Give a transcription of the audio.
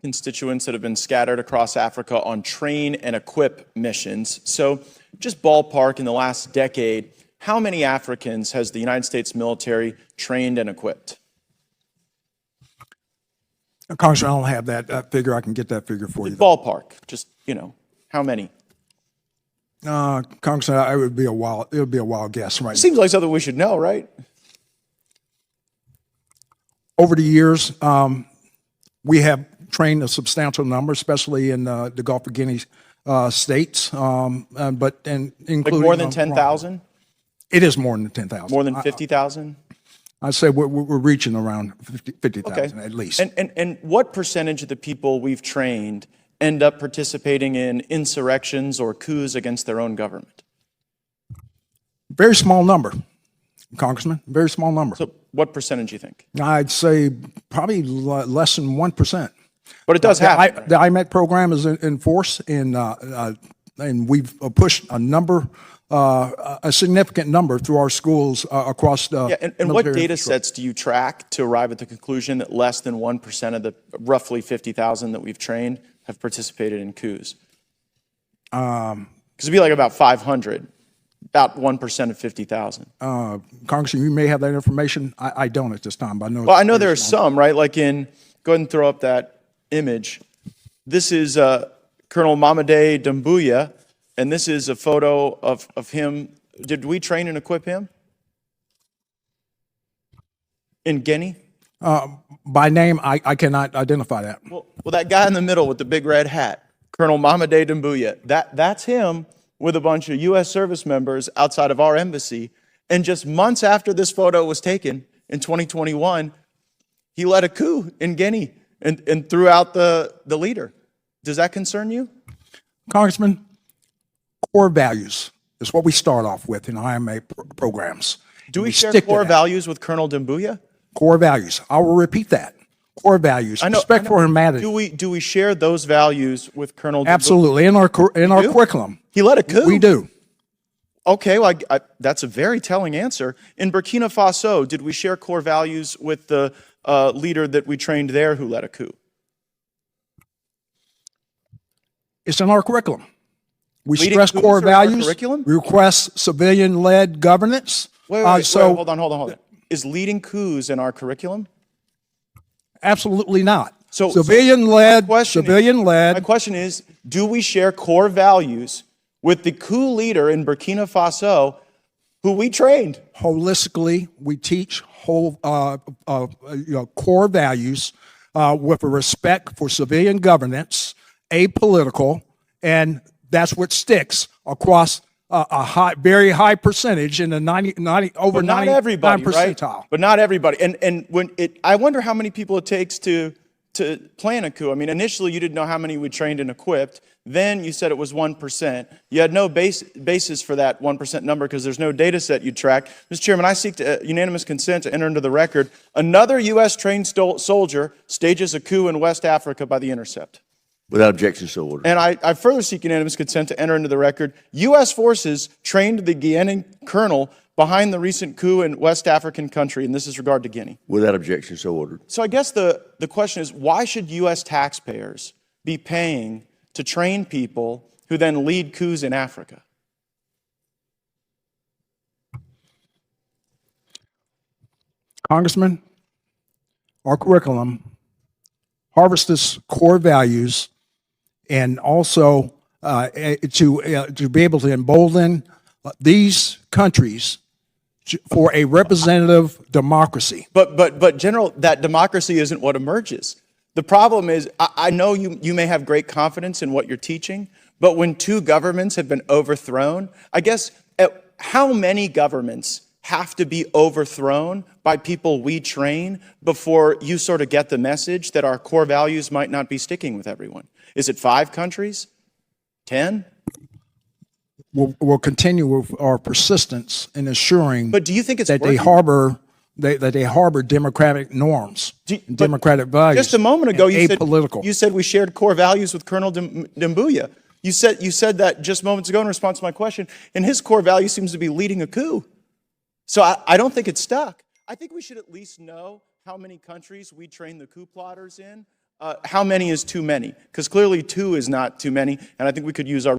constituents that have been scattered across Africa on train and equip missions. So just ballpark, in the last decade, how many Africans has the United States military trained and equipped? Congressman, I don't have that figure. I can get that figure for you. Ballpark, just, how many? Congressman, it would be a wild guess right now. Seems like something we should know, right? Over the years, we have trained a substantial number, especially in the Gulf of Guinea states, but including Like more than 10,000? It is more than 10,000. More than 50,000? I'd say we're reaching around 50,000 Okay. at least. And what percentage of the people we've trained end up participating in insurrections or coups against their own government? Very small number, Congressman, very small number. So what percentage do you think? I'd say probably less than 1%. But it does happen. The IMEC program is in force, and we've pushed a significant number through our schools across the. Yeah, and what data sets do you track to arrive at the conclusion that less than 1% of the roughly 50,000 that we've trained have participated in coups? Because it'd be like about 500, about 1% of 50,000. Congressman, you may have that information. I don't at this time, but I know. Well, I know there are some, right? Like go ahead and throw up that image. This is Colonel Mamade Doumbouya, and this is a photo of him. Did we train and equip him in Guinea? By name, I cannot identify that. Well, that guy in the middle with the big red hat, Colonel Mamade Doumbouya, that's him with a bunch of U.S. service members outside of our embassy. And just months after this photo was taken in 2021, he led a coup in Guinea and threw out the leader. Does that concern you? Congressman, core values is what we start off with in IMA programs. Do we share core values with Colonel Doumbouya? Core values. I will repeat that. Core values. Respect for humanity. Do we share those values with Colonel Doumbouya? Absolutely. In our curriculum. He led a coup? We do. Okay, well, that's a very telling answer. In Burkina Faso, did we share core values with the leader that we trained there who led a coup? It's in our curriculum. We stress core values. We request civilian-led governance. Wait, hold on. Is leading coups in our curriculum? Absolutely not. So civilian-led. My question is, do we share core values with the coup leader in Burkina Faso who we trained? Holistically, we teach core values with a respect for civilian governance, apolitical, and that's what sticks across a very high percentage in the 99 percentile. Right? But not everybody. And I wonder how many people it takes to plan a coup. I mean, initially you didn't know how many we trained and equipped. Then you said it was 1%. You had no basis for that 1% number because there's no data set you tracked. Mr. Chairman, I seek unanimous consent to enter into the record. Another U.S. trained soldier stages a coup in West Africa by The Intercept. Without objection, so ordered. And I further seek unanimous consent to enter into the record. U.S. forces trained the Guinean colonel behind the recent coup in West African country, and this is regard to Guinea. Without objection, so ordered. So I guess the question is, why should U.S. taxpayers be paying to train people who then lead coups in Africa? Congressman, our curriculum harvests core values and also to be able to embolden these countries for a representative democracy. But General, that democracy isn't what emerges. The problem is, I know you may have great confidence in what you're teaching, but when two governments have been overthrown, I guess how many governments have to be overthrown by people we train before you sort of get the message that our core values might not be sticking with everyone? Is it 5 countries? 10? We'll continue with our persistence in assuring but do you think it's that working? they harbor democratic norms, democratic values. Just a moment ago, you said we shared core values with Colonel Doumbouya. You said that just moments ago in response to my question, and his core value seems to be leading a coup. So I don't think it's stuck. I think we should at least know how many countries we train the coup plotters in How many is too many? Because clearly 2 is not too many, and I think we could use our